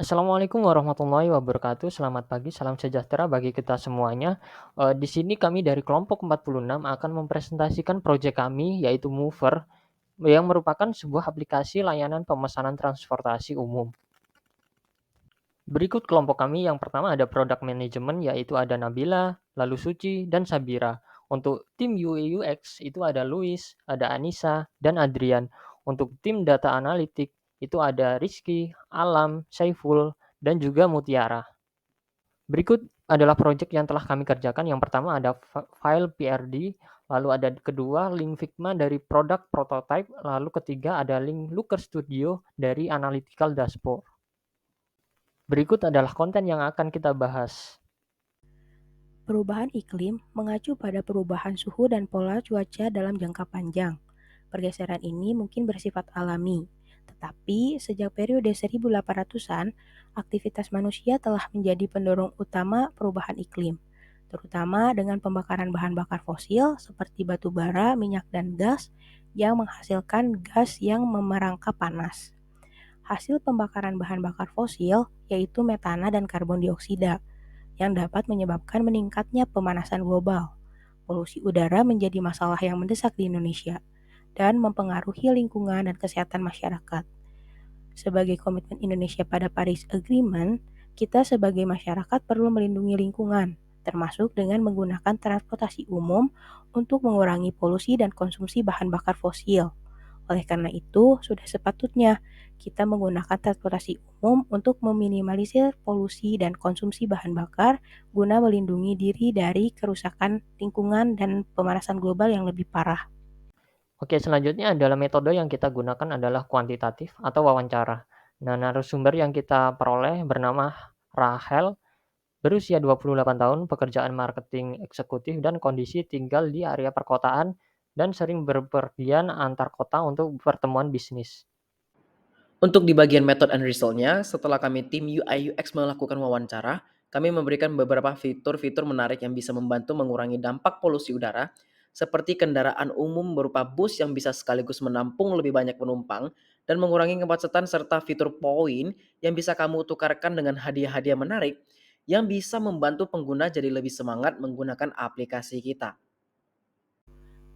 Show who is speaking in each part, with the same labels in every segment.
Speaker 1: Assalamualaikum warahmatullahi wabarakatuh. Selamat pagi, salam sejahtera bagi kita semuanya. Di sini kami dari kelompok 46 akan mempresentasikan proyek kami, yaitu Mover, yang merupakan sebuah aplikasi layanan pemesanan transportasi umum. Berikut kelompok kami, yang pertama ada Product Management, yaitu ada Nabila, lalu Suci, dan Sabira. Untuk tim UI UX itu ada Luis, ada Anissa, dan Adrian. Untuk tim Data Analytic itu ada Rizky, Alam, Saiful, dan juga Mutiara. Berikut adalah proyek yang telah kami kerjakan. Yang pertama ada file PRD, lalu ada kedua link Figma dari product prototype, lalu ketiga ada link Looker Studio dari analytical dashboard. Berikut adalah konten yang akan kita bahas.
Speaker 2: Perubahan iklim mengacu pada perubahan suhu dan pola cuaca dalam jangka panjang. Pergeseran ini mungkin bersifat alami, tetapi sejak periode 1800-an, aktivitas manusia telah menjadi pendorong utama perubahan iklim, terutama dengan pembakaran bahan bakar fosil seperti batu bara, minyak, dan gas yang menghasilkan gas yang memerangkap panas. Hasil pembakaran bahan bakar fosil yaitu metana dan karbon dioksida yang dapat menyebabkan meningkatnya pemanasan global. Polusi udara menjadi masalah yang mendesak di Indonesia dan mempengaruhi lingkungan dan kesehatan masyarakat. Sebagai komitmen Indonesia pada Paris Agreement, kita sebagai masyarakat perlu melindungi lingkungan, termasuk dengan menggunakan transportasi umum untuk mengurangi polusi dan konsumsi bahan bakar fosil. Oleh karena itu, sudah sepatutnya kita menggunakan transportasi umum untuk meminimalisir polusi dan konsumsi bahan bakar guna melindungi diri dari kerusakan lingkungan dan pemanasan global yang lebih parah.
Speaker 1: Oke, selanjutnya adalah metode yang kita gunakan adalah kuantitatif atau wawancara. Nah, narasumber yang kita peroleh bernama Rahel, berusia 28 tahun, pekerjaan marketing eksekutif dan kondisi tinggal di area perkotaan dan sering berpergian antar kota untuk pertemuan bisnis.
Speaker 3: Untuk di bagian method and result-nya, setelah kami tim UI UX melakukan wawancara, kami memberikan beberapa fitur-fitur menarik yang bisa membantu mengurangi dampak polusi udara, seperti kendaraan umum berupa bus yang bisa sekaligus menampung lebih banyak penumpang, dan mengurangi kemacetan serta fitur poin yang bisa kamu tukarkan dengan hadiah-hadiah menarik yang bisa membantu pengguna jadi lebih semangat menggunakan aplikasi kita.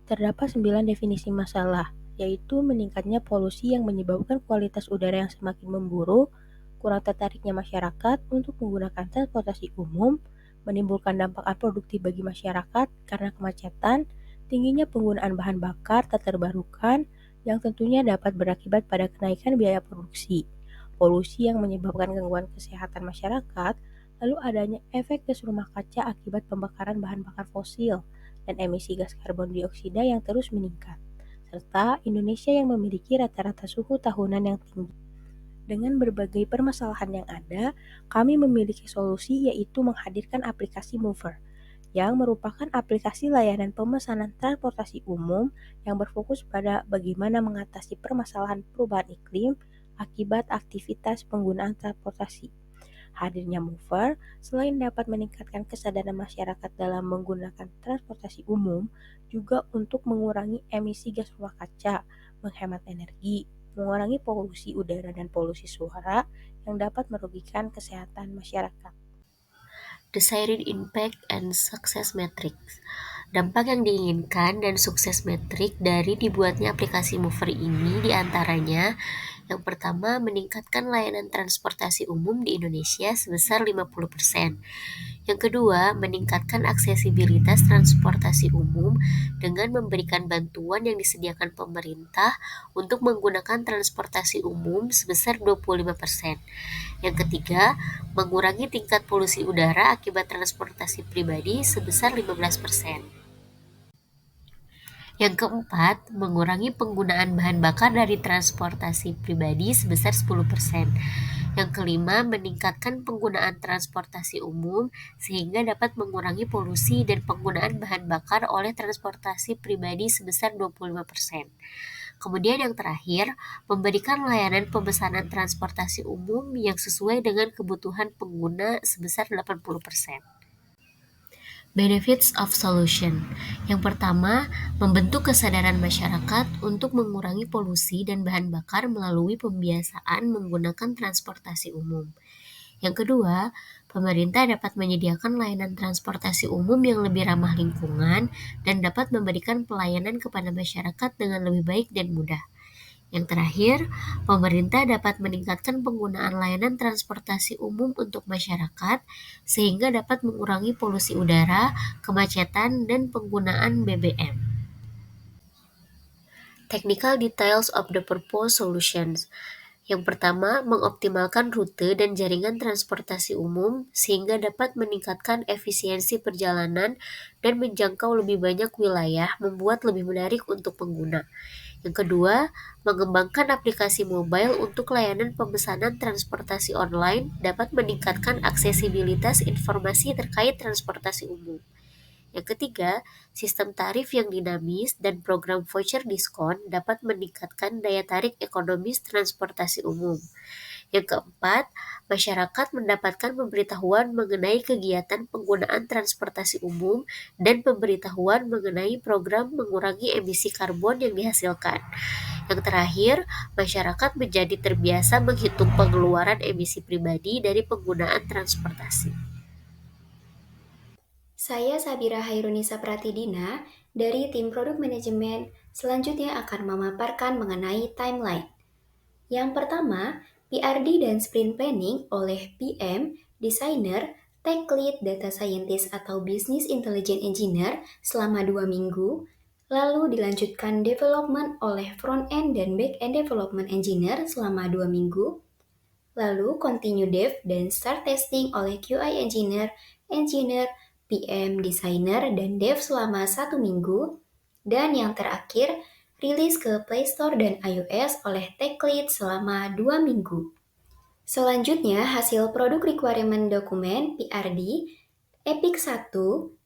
Speaker 2: Terdapat 9 definisi masalah, yaitu meningkatnya polusi yang menyebabkan kualitas udara yang semakin memburuk, kurang tertariknya masyarakat untuk menggunakan transportasi umum, menimbulkan dampak unproduktif bagi masyarakat karena kemacetan, tingginya penggunaan bahan bakar tak terbarukan yang tentunya dapat berakibat pada kenaikan biaya produksi, polusi yang menyebabkan gangguan kesehatan masyarakat, lalu adanya efek gas rumah kaca akibat pembakaran bahan bakar fosil, dan emisi gas karbon dioksida yang terus meningkat, serta Indonesia yang memiliki rata-rata suhu tahunan yang tinggi. Dengan berbagai permasalahan yang ada, kami memiliki solusi yaitu menghadirkan aplikasi Mover, yang merupakan aplikasi layanan pemesanan transportasi umum yang berfokus pada bagaimana mengatasi permasalahan perubahan iklim akibat aktivitas penggunaan transportasi. Hadirnya Mover selain dapat meningkatkan kesadaran masyarakat dalam menggunakan transportasi umum, juga untuk mengurangi emisi gas rumah kaca, menghemat energi, mengurangi polusi udara dan polusi suara yang dapat merugikan kesehatan masyarakat.
Speaker 4: Desired Impact and Success Matrix. Dampak yang diinginkan dan sukses metrik dari dibuatnya aplikasi Mover ini diantaranya yang pertama, meningkatkan layanan transportasi umum di Indonesia sebesar 50%. Yang kedua, meningkatkan aksesibilitas transportasi umum dengan memberikan bantuan yang disediakan pemerintah untuk menggunakan transportasi umum sebesar 25%. Yang ketiga, mengurangi tingkat polusi udara akibat transportasi pribadi sebesar 15%. Yang keempat, mengurangi penggunaan bahan bakar dari transportasi pribadi sebesar 10%. Yang kelima, meningkatkan penggunaan transportasi umum sehingga dapat mengurangi polusi dan penggunaan bahan bakar oleh transportasi pribadi sebesar 25%. Kemudian yang terakhir, memberikan layanan pemesanan transportasi umum yang sesuai dengan kebutuhan pengguna sebesar 80%. Benefits of solution. Yang pertama, membentuk kesadaran masyarakat untuk mengurangi polusi dan bahan bakar melalui pembiasaan menggunakan transportasi umum. Yang kedua, pemerintah dapat menyediakan layanan transportasi umum yang lebih ramah lingkungan dan dapat memberikan pelayanan kepada masyarakat dengan lebih baik dan mudah. Yang terakhir, pemerintah dapat meningkatkan penggunaan layanan transportasi umum untuk masyarakat sehingga dapat mengurangi polusi udara, kemacetan, dan penggunaan BBM. Technical details of the proposed solutions. Yang pertama, mengoptimalkan rute dan jaringan transportasi umum sehingga dapat meningkatkan efisiensi perjalanan dan menjangkau lebih banyak wilayah, membuat lebih menarik untuk pengguna. Yang kedua, mengembangkan aplikasi mobile untuk layanan pemesanan transportasi online dapat meningkatkan aksesibilitas informasi terkait transportasi umum. Yang ketiga, sistem tarif yang dinamis dan program voucher diskon dapat meningkatkan daya tarik ekonomis transportasi umum. Yang keempat, masyarakat mendapatkan pemberitahuan mengenai kegiatan penggunaan transportasi umum dan pemberitahuan mengenai program mengurangi emisi karbon yang dihasilkan. Yang terakhir, masyarakat menjadi terbiasa menghitung pengeluaran emisi pribadi dari penggunaan transportasi.
Speaker 5: Saya Sabira Hairunisa Pratidina dari tim Produk Manajemen selanjutnya akan memaparkan mengenai timeline. Yang pertama, PRD dan Sprint Planning oleh PM, Designer, Tech Lead, Data Scientist atau Business Intelligence Engineer selama 2 minggu, lalu dilanjutkan Development oleh Front End dan Back End Development Engineer selama 2 minggu, lalu Continue Dev dan Start Testing oleh QI Engineer, PM, Designer, dan Dev selama 1 minggu, dan yang terakhir, rilis ke Play Store dan iOS oleh Tech Lead selama 2 minggu. Selanjutnya, hasil produk requirement dokumen PRD, Epic 1,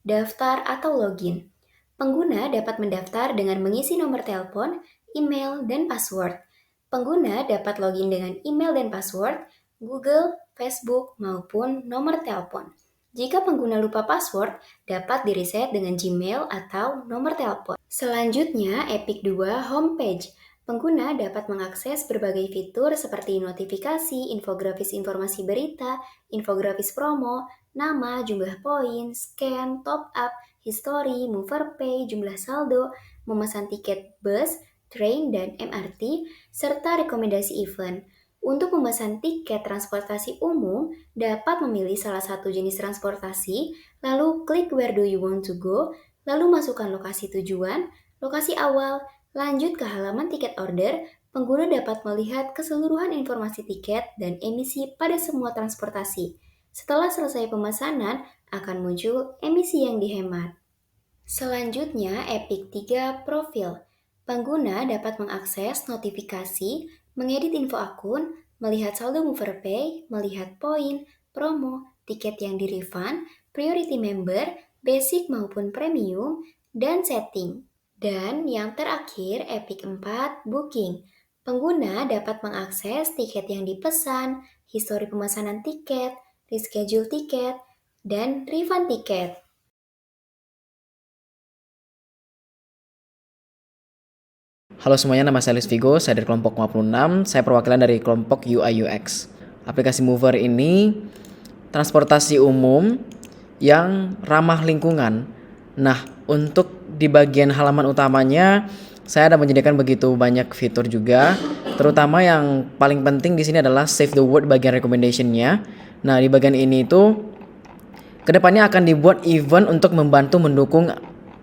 Speaker 5: daftar atau login. Pengguna dapat mendaftar dengan mengisi nomor telepon, email, dan password. Pengguna dapat login dengan email dan password, Google, Facebook, maupun nomor telepon. Jika pengguna lupa password, dapat direset dengan Gmail atau nomor telepon. Selanjutnya, Epic 2 Homepage. Pengguna dapat mengakses berbagai fitur seperti notifikasi, infografis informasi berita, infografis promo, nama, jumlah poin, scan, top up, history, mover pay, jumlah saldo, memesan tiket bus, train, dan MRT, serta rekomendasi event. Untuk memesan tiket transportasi umum, dapat memilih salah satu jenis transportasi, lalu klik where do you want to go, lalu masukkan lokasi tujuan, lokasi awal, lanjut ke halaman tiket order. Pengguna dapat melihat keseluruhan informasi tiket dan emisi pada semua transportasi. Setelah selesai pemesanan, akan muncul emisi yang dihemat. Selanjutnya, Epic 3 Profil. Pengguna dapat mengakses notifikasi, mengedit info akun, melihat saldo mover pay, melihat poin, promo, tiket yang di-refund, priority member, basic maupun premium, dan setting. Dan yang terakhir, Epic 4 Booking. Pengguna dapat mengakses tiket yang dipesan, histori pemesanan tiket, reschedule tiket, dan refund tiket.
Speaker 3: Halo semuanya, nama saya Luis Vigo, saya dari kelompok 56, saya perwakilan dari kelompok UI UX. Aplikasi Mover ini transportasi umum yang ramah lingkungan. Nah, untuk di bagian halaman utamanya, saya ada menyediakan begitu banyak fitur juga, terutama yang paling penting di sini adalah Save the World bagian recommendation-nya. Nah, di bagian ini itu kedepannya akan dibuat event untuk membantu mendukung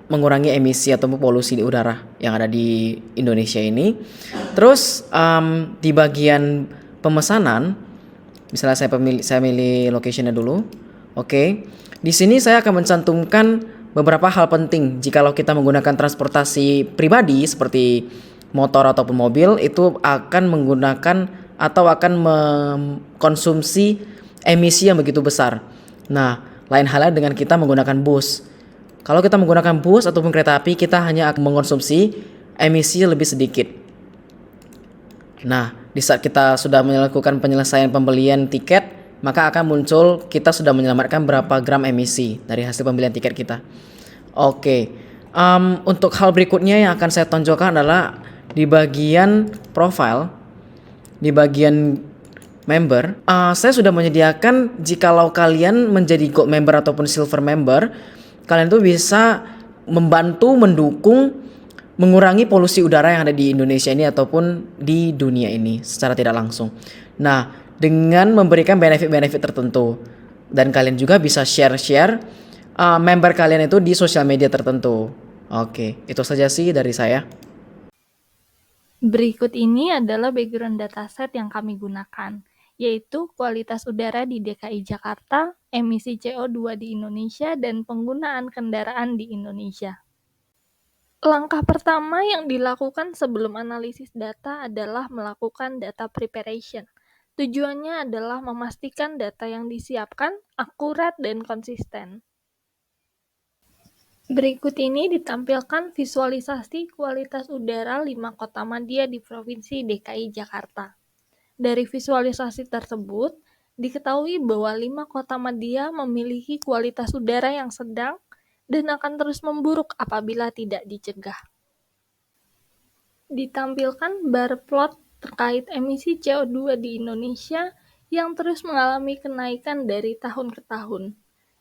Speaker 3: mengurangi emisi atau polusi di udara yang ada di Indonesia ini. Terus di bagian pemesanan, misalnya saya milih location-nya dulu. Oke. Di sini saya akan mencantumkan beberapa hal penting jikalau kita menggunakan transportasi pribadi seperti motor ataupun mobil, itu akan menggunakan atau akan mengkonsumsi emisi yang begitu besar. Nah, lain halnya dengan kita menggunakan bus. Kalau kita menggunakan bus ataupun kereta api, kita hanya akan mengkonsumsi emisi lebih sedikit. Nah, di saat kita sudah melakukan penyelesaian pembelian tiket, maka akan muncul kita sudah menyelamatkan berapa gram emisi dari hasil pembelian tiket kita. Oke, untuk hal berikutnya yang akan saya tonjolkan adalah di bagian profile, di bagian member, saya sudah menyediakan jikalau kalian menjadi gold member ataupun silver member, kalian tuh bisa membantu mendukung mengurangi polusi udara yang ada di Indonesia ini ataupun di dunia ini secara tidak langsung. Nah, dengan memberikan benefit-benefit tertentu, dan kalian juga bisa share-share member kalian itu di sosial media tertentu. Oke, itu saja sih dari saya.
Speaker 6: Berikut ini adalah background dataset yang kami gunakan, yaitu kualitas udara di DKI Jakarta, emisi CO2 di Indonesia, dan penggunaan kendaraan di Indonesia. Langkah pertama yang dilakukan sebelum analisis data adalah melakukan data preparation. Tujuannya adalah memastikan data yang disiapkan akurat dan konsisten. Berikut ini ditampilkan visualisasi kualitas udara 5 kota madya di Provinsi DKI Jakarta. Dari visualisasi tersebut, diketahui bahwa 5 kota madya memiliki kualitas udara yang sedang dan akan terus memburuk apabila tidak dicegah. Ditampilkan bar plot terkait emisi CO2 di Indonesia yang terus mengalami kenaikan dari tahun ke tahun.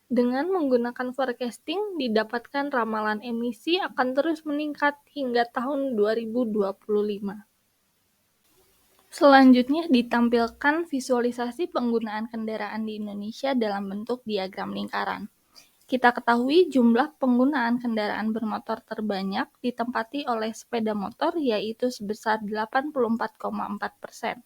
Speaker 6: Dengan menggunakan forecasting, didapatkan ramalan emisi akan terus meningkat hingga tahun 2025. Selanjutnya ditampilkan visualisasi penggunaan kendaraan di Indonesia dalam bentuk diagram lingkaran. Kita ketahui jumlah penggunaan kendaraan bermotor terbanyak ditempati oleh sepeda motor, yaitu sebesar 84,4%.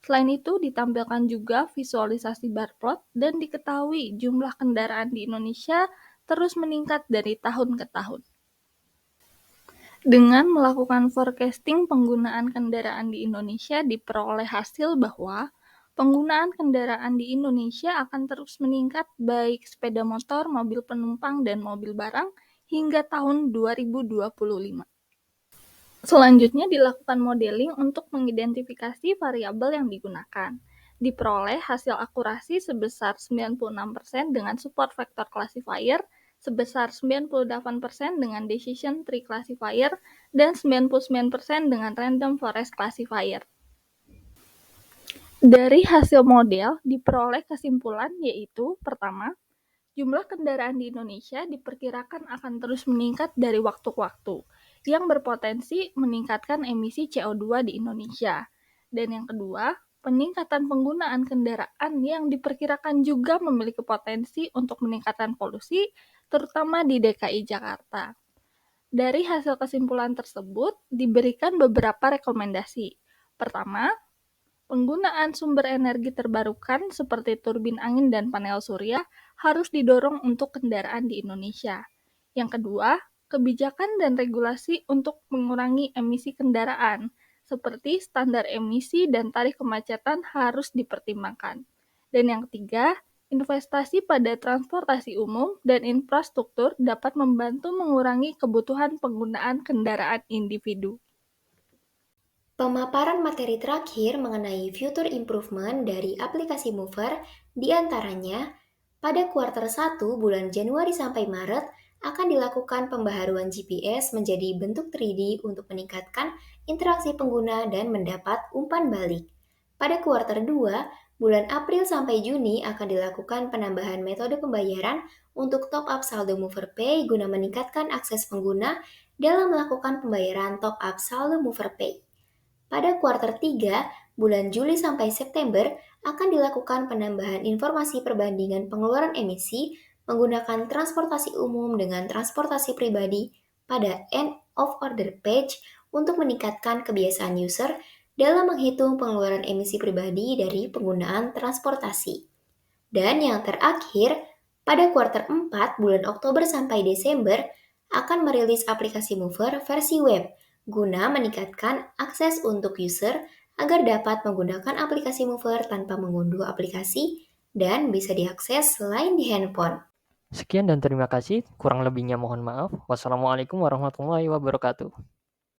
Speaker 6: Selain itu, ditampilkan juga visualisasi bar plot dan diketahui jumlah kendaraan di Indonesia terus meningkat dari tahun ke tahun. Dengan melakukan forecasting penggunaan kendaraan di Indonesia, diperoleh hasil bahwa penggunaan kendaraan di Indonesia akan terus meningkat baik sepeda motor, mobil penumpang, dan mobil barang hingga tahun 2025. Selanjutnya dilakukan modeling untuk mengidentifikasi variabel yang digunakan. Diperoleh hasil akurasi sebesar 96% dengan support vector classifier, sebesar 98% dengan decision tree classifier, dan 99% dengan random forest classifier. Dari hasil model diperoleh kesimpulan yaitu, pertama, jumlah kendaraan di Indonesia diperkirakan akan terus meningkat dari waktu ke waktu, yang berpotensi meningkatkan emisi CO2 di Indonesia. Dan yang kedua, peningkatan penggunaan kendaraan yang diperkirakan juga memiliki potensi untuk meningkatkan polusi, terutama di DKI Jakarta. Dari hasil kesimpulan tersebut, diberikan beberapa rekomendasi. Pertama, penggunaan sumber energi terbarukan seperti turbin angin dan panel surya harus didorong untuk kendaraan di Indonesia. Yang kedua, kebijakan dan regulasi untuk mengurangi emisi kendaraan, seperti standar emisi dan tarif kemacetan harus dipertimbangkan. Dan yang ketiga, investasi pada transportasi umum dan infrastruktur dapat membantu mengurangi kebutuhan penggunaan kendaraan individu.
Speaker 5: Pemaparan materi terakhir mengenai future improvement dari aplikasi Mover diantaranya pada kuartal 1 bulan Januari sampai Maret akan dilakukan pembaharuan GPS menjadi bentuk 3D untuk meningkatkan interaksi pengguna dan mendapat umpan balik. Pada kuartal 2 bulan April sampai Juni akan dilakukan penambahan metode pembayaran untuk top up saldo Mover Pay guna meningkatkan akses pengguna dalam melakukan pembayaran top up saldo Mover Pay. Pada kuartal 3, bulan Juli sampai September, akan dilakukan penambahan informasi perbandingan pengeluaran emisi menggunakan transportasi umum dengan transportasi pribadi pada end of order page untuk meningkatkan kebiasaan user dalam menghitung pengeluaran emisi pribadi dari penggunaan transportasi. Dan yang terakhir, pada kuartal 4 bulan Oktober sampai Desember akan merilis aplikasi Mover versi web guna meningkatkan akses untuk user agar dapat menggunakan aplikasi Mover tanpa mengunduh aplikasi dan bisa diakses selain di handphone.
Speaker 1: Sekian dan terima kasih. Kurang lebihnya mohon maaf. Wassalamualaikum warahmatullahi wabarakatuh.